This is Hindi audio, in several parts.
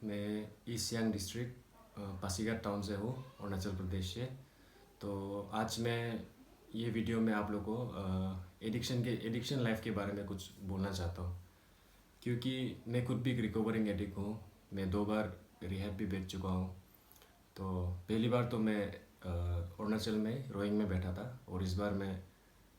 मैं east Siang district Pasighat town से हूँ, अरुणाचल प्रदेश से। तो आज मैं ये वीडियो में आप लोग को एडिक्शन लाइफ के बारे में कुछ बोलना चाहता हूँ, क्योंकि मैं खुद भी एक रिकवरिंग एडिक्ट हूँ। मैं 2 बार रिहैब भी बैठ चुका हूँ। तो पहली बार तो मैं अरुणाचल में रोइंग में बैठा था, और इस बार मैं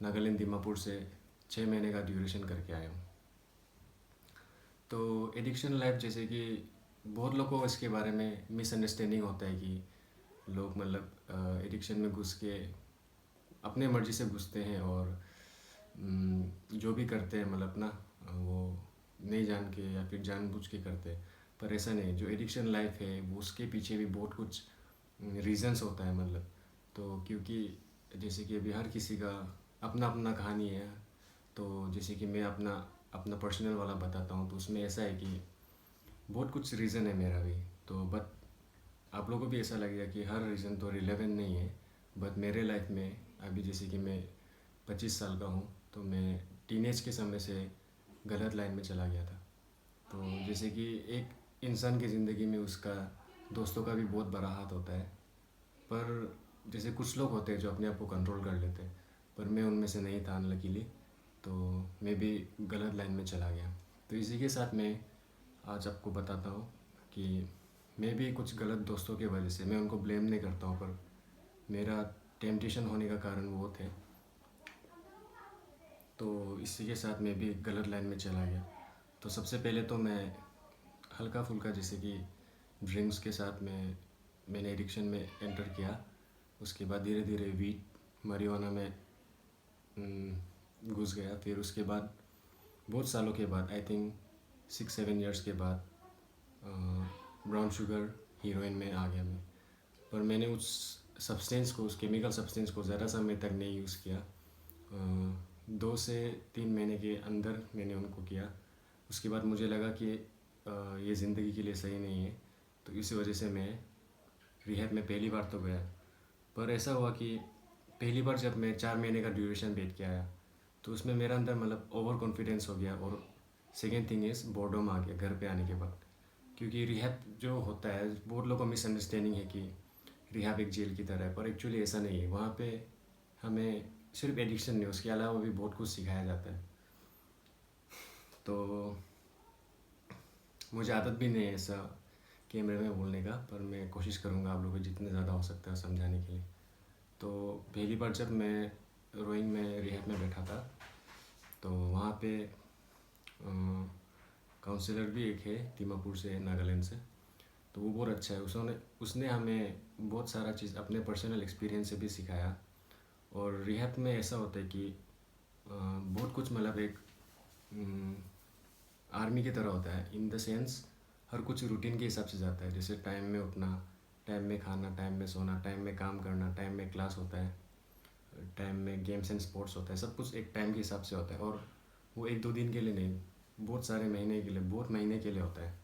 नागालैंड दीमापुर से 6 महीने का ड्यूरेशन करके आया हूँ। तो एडिक्शन लाइफ, जैसे कि बहुत लोगों को इसके बारे में मिसअंडरस्टैंडिंग होता है कि लोग मतलब एडिक्शन में घुस के अपने मर्जी से घुसते हैं, और जो भी करते हैं मतलब ना वो नहीं जान के या फिर जानबूझ के करते हैं। पर ऐसा नहीं, जो एडिक्शन लाइफ है वो उसके पीछे भी बहुत कुछ रीजंस होता है मतलब। तो क्योंकि जैसे कि अभी हर किसी का अपना अपना कहानी है। तो जैसे कि मैं अपना अपना पर्सनल वाला बताता हूँ, तो उसमें ऐसा है कि बहुत कुछ रीज़न है मेरा भी। तो बट आप लोगों को भी ऐसा लगेगा कि हर रीज़न तो रिलेवेंट नहीं है। बट मेरे लाइफ में अभी जैसे कि मैं 25 साल का हूँ, तो मैं टीनेज के समय से गलत लाइन में चला गया था। तो जैसे कि एक इंसान की ज़िंदगी में उसका दोस्तों का भी बहुत बड़ा हाथ होता है। पर जैसे कुछ लोग होते हैं जो अपने आप को कंट्रोल कर लेते हैं, पर मैं उनमें से नहीं था अनलकीली। तो मैं भी गलत लाइन में चला गया। तो इसी के साथ मैं आज आपको बताता हूँ कि मैं भी कुछ गलत दोस्तों की वजह से, मैं उनको ब्लेम नहीं करता हूँ, पर मेरा टेम्पटेशन होने का कारण वो थे। तो इसी के साथ मैं भी गलत लाइन में चला गया। तो सबसे पहले तो मैं हल्का फुल्का जैसे कि ड्रिंक्स के साथ मैंने एडिक्शन में एंटर किया। उसके बाद धीरे धीरे वीट marijuana में घुस गया। फिर उसके बाद बहुत सालों के बाद, आई थिंक 6-7 इयर्स के बाद, ब्राउन शुगर हीरोइन में आ गया मैं। पर मैंने उस सब्सटेंस को, उस केमिकल सब्सटेंस को ज़्यादा समय तक नहीं यूज़ किया। 2 से 3 महीने के अंदर मैंने उनको किया। उसके बाद मुझे लगा कि ये ज़िंदगी के लिए सही नहीं है। तो इसी वजह से मैं रिहैब में पहली बार तो गया। पर ऐसा हुआ कि पहली बार जब मैं 4 महीने का ड्यूरेशन बैठ के आया, तो उसमें मेरा अंदर मतलब ओवर कॉन्फिडेंस हो गया। और सेकेंड थिंग इज़ बोर्डम आ गया घर पे आने के बाद। क्योंकि रिहैब जो होता है, बहुत लोगों को मिसअंडरस्टैंडिंग है कि रिहैब एक जेल की तरह है, पर एक्चुअली ऐसा नहीं है। वहाँ पे हमें सिर्फ एडिक्शन नहीं, उसके अलावा भी बहुत कुछ सिखाया जाता है। तो मुझे आदत भी नहीं है ऐसा कैमरे में बोलने का, पर मैं कोशिश करूँगा आप लोगों को जितने ज़्यादा हो सकता है समझाने के लिए। तो पहली बार जब मैं रोइंग में रिहैब में बैठा था, तो वहाँ पे काउंसलर भी एक है दीमापुर से, नागालैंड से। तो वो बहुत अच्छा है। उसने हमें बहुत सारा चीज़ अपने पर्सनल एक्सपीरियंस से भी सिखाया। और रिहैब में ऐसा होता है कि बहुत कुछ मतलब एक आर्मी की तरह होता है, इन द सेंस हर कुछ रूटीन के हिसाब से जाता है। जैसे टाइम में उठना, टाइम में खाना, टाइम में सोना, टाइम में काम करना, टाइम में क्लास होता है, टाइम में गेम्स एंड स्पोर्ट्स होता है। सब कुछ एक टाइम के हिसाब से होता है। और वो 1-2 दिन के लिए नहीं, बहुत सारे महीने के लिए, बहुत महीने के लिए होता है।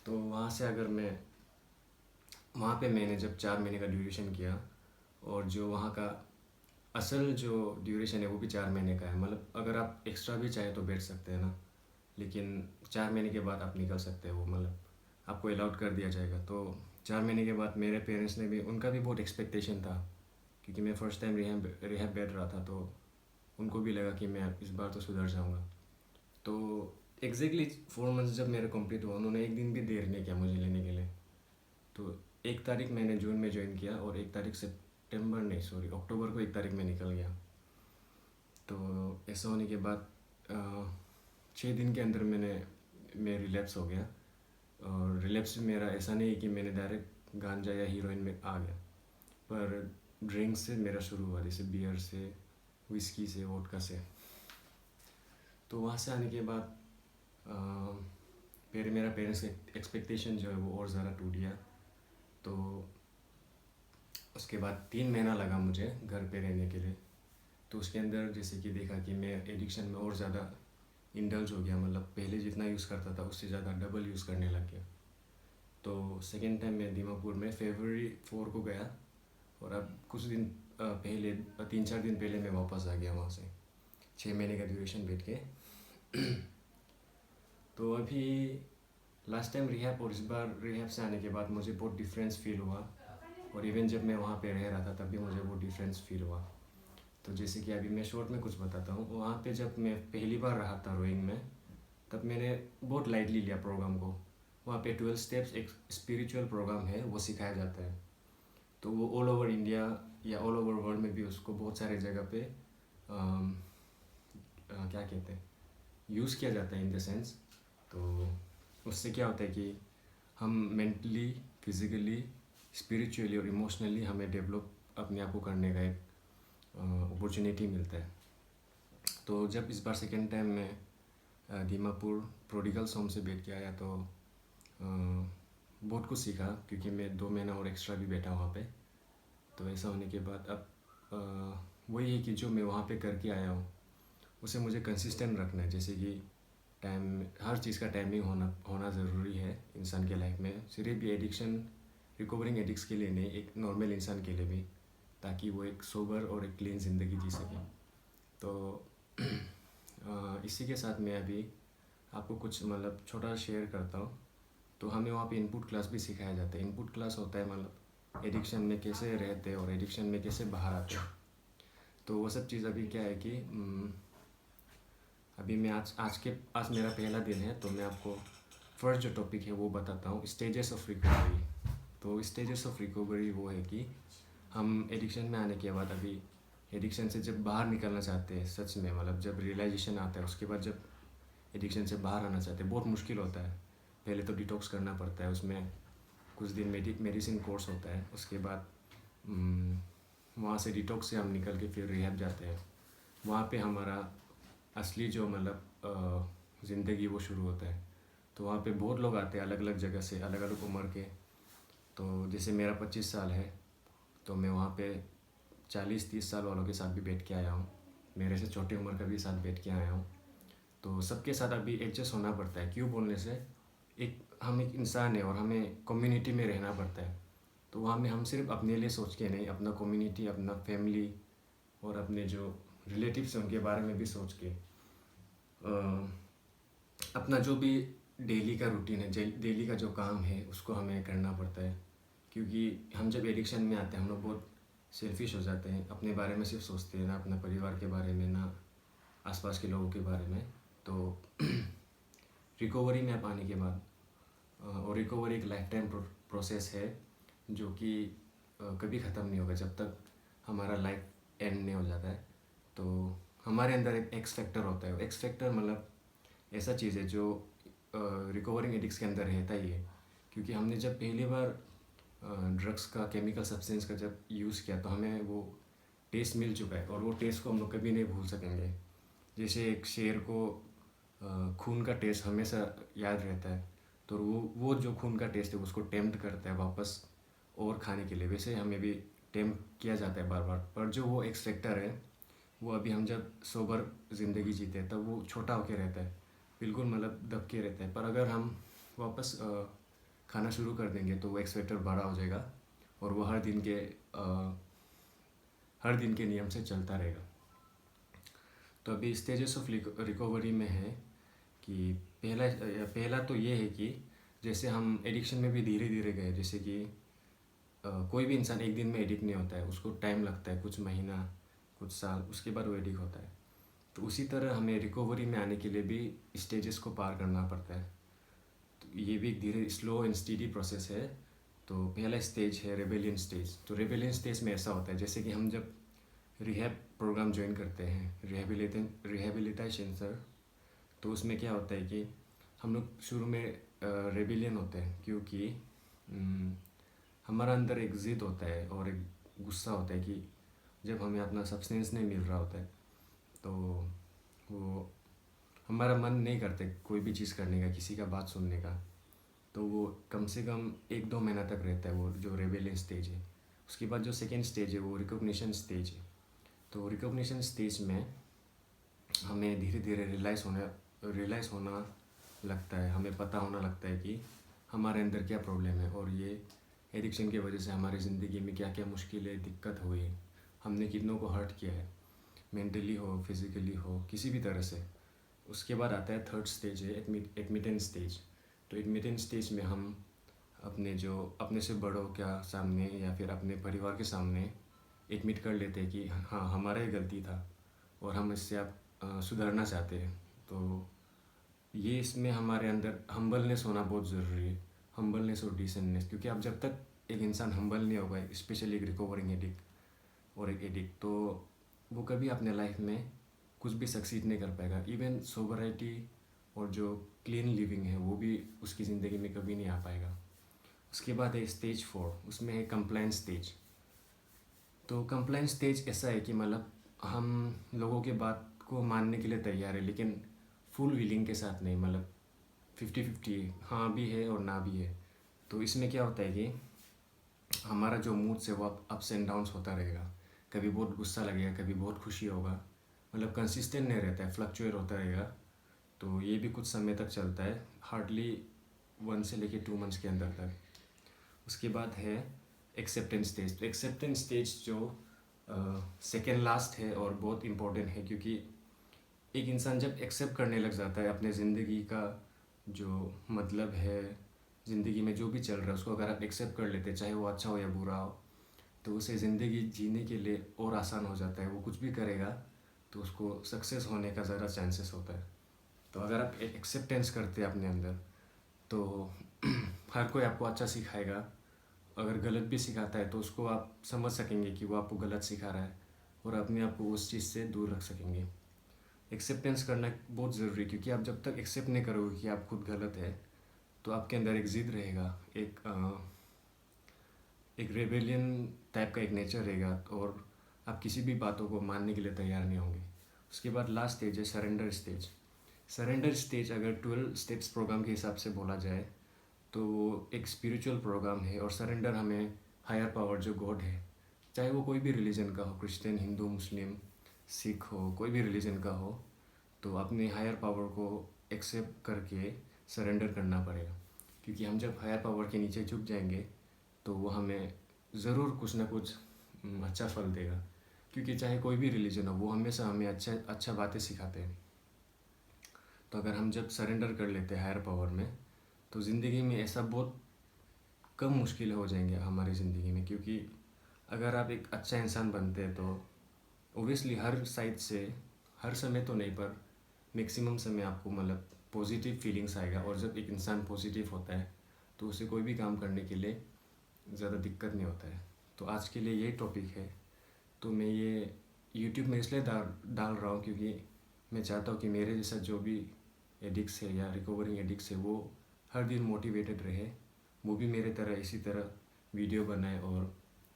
तो वहाँ से अगर मैं वहाँ पे मैंने जब 4 महीने का ड्यूरेशन किया, और जो वहाँ का असल जो ड्यूरेशन है वो भी 4 महीने का है। मतलब अगर आप एक्स्ट्रा भी चाहे तो बैठ सकते हैं ना, लेकिन 4 महीने के बाद आप निकल सकते हो, मतलब आपको अलाउड कर दिया जाएगा। तो 4 महीने के बाद मेरे पेरेंट्स ने भी, उनका भी बहुत एक्सपेक्टेशन था, क्योंकि मैं फ़र्स्ट टाइम रिहैब बैठ रहा था। तो उनको भी लगा कि मैं इस बार तो सुधर जाऊँगा। तो एग्जैक्टली 4 मंथ्स जब मेरे कंप्लीट हुआ, उन्होंने एक दिन भी देर नहीं किया मुझे लेने के लिए। तो 1 तारीख मैंने जून में ज्वाइन किया, और 1 तारीख सितंबर नहीं, सॉरी, अक्टूबर को 1 तारीख में निकल गया। तो ऐसा होने के बाद 6 दिन के अंदर मैं रिलैप्स हो गया। और रिलैप्स मेरा ऐसा नहीं है कि मैंने डायरेक्ट गांजा या हीरोइन में आ गया, पर ड्रिंक से मेरा शुरू हुआ, जैसे बियर से, विस्की से, वोडका से। तो वहाँ से आने के बाद फिर मेरा पेरेंट्स का एक्सपेक्टेशन जो है वो और ज़्यादा टूट गया। तो उसके बाद 3 महीना लगा मुझे घर पे रहने के लिए। तो उसके अंदर जैसे कि देखा कि मैं एडिक्शन में और ज़्यादा इंडल्ज हो गया। मतलब पहले जितना यूज़ करता था उससे ज़्यादा डबल यूज़ करने लग गया। तो सेकेंड टाइम मैं दीमापुर में फरवरी 4 को गया, और अब कुछ दिन पहले, 3-4 दिन पहले मैं वापस आ गया वहाँ से, 6 महीने का ड्यूरेशन बैठ के। तो अभी लास्ट टाइम रिहैब और इस बार रिहैब से आने के बाद मुझे बहुत डिफरेंस फील हुआ। और इवन जब मैं वहाँ पे रह रहा था तब भी मुझे बहुत डिफरेंस फील हुआ। तो जैसे कि अभी मैं शॉर्ट में कुछ बताता हूँ, वहाँ पे जब मैं पहली बार रहा था रोइंग में, तब मैंने बहुत लाइटली लिया प्रोग्राम को। वहाँ पे 12 स्टेप्स एक स्पिरिचुअल प्रोग्राम है, वो सिखाया जाता है। तो वो ऑल ओवर इंडिया या ऑल ओवर वर्ल्ड में भी उसको बहुत सारे जगह पे क्या कहते हैं, यूज़ किया जाता है इन द सेंस। तो उससे क्या होता है कि हम मेंटली, फिज़िकली, स्पिरिचुअली और इमोशनली हमें डेवलप अपने आप को करने का एक अपॉर्चुनिटी मिलता है। तो जब इस बार सेकेंड टाइम मैं दीमापुर प्रोडिगल्स होम से बैठ के आया तो बहुत कुछ सीखा, क्योंकि मैं 2 महीना और एक्स्ट्रा भी बैठा वहाँ पे। तो ऐसा होने के बाद अब वही है कि जो मैं वहाँ पे करके आया हूँ उसे मुझे कंसिस्टेंट रखना है। जैसे कि टाइम, हर चीज़ का टाइमिंग होना ज़रूरी है इंसान के लाइफ में, सिर्फ ये एडिक्शन रिकवरिंग एडिक्ट्स के लिए नहीं, एक नॉर्मल इंसान के लिए भी, ताकि वो एक सोबर और एक क्लीन ज़िंदगी जी सके। तो इसी के साथ मैं अभी आपको कुछ मतलब छोटा शेयर करता हूँ। तो हमें वहाँ पे इनपुट क्लास भी सिखाया जाता है। इनपुट क्लास होता है मतलब एडिक्शन में कैसे रहते हैं और एडिक्शन में कैसे बाहर आते हैं। तो वो सब चीज़ अभी क्या है कि अभी मैं आज मेरा पहला दिन है, तो मैं आपको फर्स्ट जो टॉपिक है वो बताता हूँ, स्टेजेस ऑफ रिकवरी। तो स्टेजेस ऑफ रिकवरी वो है कि हम एडिक्शन में आने के बाद अभी एडिक्शन से जब बाहर निकलना चाहते हैं, सच में मतलब जब रियलाइजेशन आता है, उसके बाद जब एडिक्शन से बाहर आना चाहते हैं, बहुत मुश्किल होता है। पहले तो डिटॉक्स करना पड़ता है, उसमें कुछ दिन मेडिसिन कोर्स होता है। उसके बाद वहाँ से डिटॉक्स से हम निकल के फिर रिहैब जाते हैं। वहाँ पे हमारा असली जो मतलब ज़िंदगी वो शुरू होता है। तो वहाँ पे बहुत लोग आते हैं अलग अलग जगह से, अलग अलग उम्र के। तो जैसे मेरा 25 साल है, तो मैं वहाँ पे 40-30 साल वालों के साथ भी बैठ के आया हूँ, मेरे से छोटी उम्र का भी साथ बैठ के आया हूँ। तो सबके साथ अभी एडजस्ट होना पड़ता है। क्यों बोलने से, हम एक इंसान है और हमें कम्युनिटी में रहना पड़ता है। तो वहाँ में हम सिर्फ अपने लिए सोच के नहीं, अपना कम्युनिटी, अपना फैमिली और अपने जो रिलेटिव्स हैं उनके बारे में भी सोच के अपना जो भी डेली का रूटीन है, डेली का जो काम है उसको हमें करना पड़ता है। क्योंकि हम जब एडिक्शन में आते हैं हम लोग बहुत सेल्फिश हो जाते हैं, अपने बारे में सिर्फ सोचते हैं, ना अपना परिवार के बारे में, ना आसपास के लोगों के बारे में। तो रिकवरी में आप आने के बाद, और रिकवरी एक लाइफ टाइम प्रोसेस है जो कि कभी ख़त्म नहीं होगा जब तक हमारा लाइफ एंड नहीं हो जाता है। तो हमारे अंदर एक एक्स फैक्टर होता है। एक्स फैक्टर मतलब ऐसा चीज़ है जो रिकवरिंग एडिक्ट्स के अंदर रहता ही है। क्योंकि हमने जब पहली बार ड्रग्स का, केमिकल सब्सटेंस का जब यूज़ किया तो हमें वो टेस्ट मिल चुका है, और वो टेस्ट को हम लोग कभी नहीं भूल सकेंगे। जैसे एक शेर को खून का टेस्ट हमेशा याद रहता है, तो वो जो खून का टेस्ट है उसको टेम्प्ट करता है वापस और खाने के लिए। वैसे हमें भी टेम्प्ट किया जाता है बार बार, पर जो वो एक्स फैक्टर है वो अभी हम जब सोबर ज़िंदगी जीते हैं तब वो छोटा होके रहता है, बिल्कुल मतलब दब के रहता है। पर अगर हम वापस खाना शुरू कर देंगे तो वो एक्स फैक्टर बड़ा हो जाएगा और वो हर दिन के नियम से चलता रहेगा। तो अभी स्टेजेस ऑफ रिकवरी में है कि पहला तो ये है कि जैसे हम एडिक्शन में भी धीरे धीरे गए। जैसे कि कोई भी इंसान एक दिन में एडिक्ट नहीं होता है, उसको टाइम लगता है, कुछ महीना, कुछ साल, उसके बाद वो एडिक्ट होता है। तो उसी तरह हमें रिकवरी में आने के लिए भी स्टेजेस को पार करना पड़ता है। तो ये भी एक धीरे स्लो एंड स्टीडी प्रोसेस है। तो पहला स्टेज है रेबेलियन स्टेज। तो रेबेलियन स्टेज में ऐसा होता है जैसे कि हम जब रिहैब प्रोग्राम ज्वाइन करते हैं, रिहेबिलिटेशन सर, तो उसमें क्या होता है कि हम लोग शुरू में रेबिलियन होते हैं, क्योंकि हमारा अंदर एक ज़िद होता है और एक गुस्सा होता है कि जब हमें अपना सब्सटेंस नहीं मिल रहा होता है तो वो हमारा मन नहीं करते कोई भी चीज़ करने का, किसी का बात सुनने का। तो वो कम से कम 1-2 महीना तक रहता है, वो जो रेबेलियन स्टेज है। उसके बाद जो सेकेंड स्टेज है वो रिकॉग्निशन स्टेज है। तो रिकॉग्निशन स्टेज में हमें धीरे धीरे रियलाइज़ होना लगता है, हमें पता होना लगता है कि हमारे अंदर क्या प्रॉब्लम है और ये एडिक्शन की वजह से हमारी ज़िंदगी में क्या क्या मुश्किलें, दिक्कत हुई है, हमने कितनों को हर्ट किया है, मेंटली हो, फिज़िकली हो, किसी भी तरह से। उसके बाद आता है थर्ड स्टेज है एडमिटेंस स्टेज। तो एक मिडिल स्टेज में हम अपने से बड़ों के सामने या फिर अपने परिवार के सामने एडमिट कर लेते हैं कि हाँ हमारा ही गलती था और हम इससे अब सुधरना चाहते हैं। तो ये इसमें हमारे अंदर हम्बलनेस होना बहुत ज़रूरी है, हम्बलनेस और डिसेंटनेस। क्योंकि आप जब तक एक इंसान हम्बल नहीं होगा, स्पेशली एक रिकवरिंग एडिक्ट और एक एडिक्ट, तो वो कभी अपने लाइफ में कुछ भी सक्सीड नहीं कर पाएगा। इवन सोबराइटी और जो क्लीन लिविंग है वो भी उसकी ज़िंदगी में कभी नहीं आ पाएगा। उसके बाद है स्टेज 4, उसमें है कंप्लायंस स्टेज। तो कंप्लायंस स्टेज ऐसा है कि मतलब हम लोगों के बात को मानने के लिए तैयार है, लेकिन फुल विलिंग के साथ नहीं, मतलब 50-50 हाँ भी है और ना भी है। तो इसमें क्या होता है कि हमारा जो मूड है वो अप्स एंड डाउन्स होता रहेगा। कभी बहुत गुस्सा लगेगा, कभी बहुत खुशी होगा, मतलब कंसिस्टेंट नहीं रहता है, फ्लक्चुएट होता रहेगा। तो ये भी कुछ समय तक चलता है, हार्डली 1 से लेके 2 मंथ्स के अंदर तक। उसके बाद है एक्सेप्टेंस स्टेज। तो एक्सेप्टेंस स्टेज जो सेकेंड लास्ट है और बहुत इम्पोर्टेंट है, क्योंकि एक इंसान जब एक्सेप्ट करने लग जाता है अपने ज़िंदगी का जो मतलब है, ज़िंदगी में जो भी चल रहा है उसको अगर आप एक्सेप्ट कर लेते हैं, चाहे वो अच्छा हो या बुरा हो, तो उसे ज़िंदगी जीने के लिए और आसान हो जाता है। वो कुछ भी करेगा तो उसको सक्सेस होने का ज़्यादा चांसेस होता है। तो अगर आप एक्सेप्टेंस करते हैं अपने अंदर, तो हर कोई आपको अच्छा सिखाएगा। अगर गलत भी सिखाता है तो उसको आप समझ सकेंगे कि वो आपको गलत सिखा रहा है और अपने आप को उस चीज़ से दूर रख सकेंगे। एक्सेप्टेंस करना बहुत ज़रूरी है, क्योंकि आप जब तक एक्सेप्ट नहीं करोगे कि आप खुद गलत है, तो आपके अंदर एक ज़िद रहेगा, एक रेबेलियन टाइप का एक नेचर रहेगा और आप किसी भी बातों को मानने के लिए तैयार नहीं होंगे। उसके बाद लास्ट स्टेज है सरेंडर स्टेज। सरेंडर स्टेज अगर 12 स्टेप्स प्रोग्राम के हिसाब से बोला जाए तो वो एक स्पिरिचुअल प्रोग्राम है। और सरेंडर हमें हायर पावर जो गॉड है, चाहे वो कोई भी रिलीजन का हो, क्रिश्चियन, हिंदू, मुस्लिम, सिख हो, कोई भी रिलीजन का हो, तो अपने हायर पावर को एक्सेप्ट करके सरेंडर करना पड़ेगा। क्योंकि हम जब हायर पावर के नीचे झुक जाएंगे तो वो हमें ज़रूर कुछ ना कुछ अच्छा फल देगा। क्योंकि चाहे कोई भी रिलीजन हो, वो हमेशा हमें अच्छा बातें सिखाते हैं। तो अगर हम जब सरेंडर कर लेते हैं हायर पावर में, तो ज़िंदगी में ऐसा बहुत कम मुश्किल हो जाएंगे हमारी ज़िंदगी में। क्योंकि अगर आप एक अच्छा इंसान बनते हैं तो ओबियसली हर साइड से, हर समय तो नहीं पर मैक्सिमम समय आपको मतलब पॉजिटिव फीलिंग्स आएगा। और जब एक इंसान पॉजिटिव होता है तो उसे कोई भी काम करने के लिए ज़्यादा दिक्कत नहीं होता है। तो आज के लिए यही टॉपिक है। तो मैं ये यूट्यूब में इसलिए डाल रहा हूँ क्योंकि मैं चाहता हूँ कि मेरे जैसा जो भी एडिक्ट्स है या रिकवरिंग एडिक्ट्स है वो हर दिन मोटिवेटेड रहे, वो भी मेरे तरह इसी तरह वीडियो बनाए और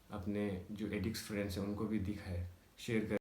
अपने जो एडिक्ट्स फ्रेंड्स हैं उनको भी दिखाए, शेयर करें।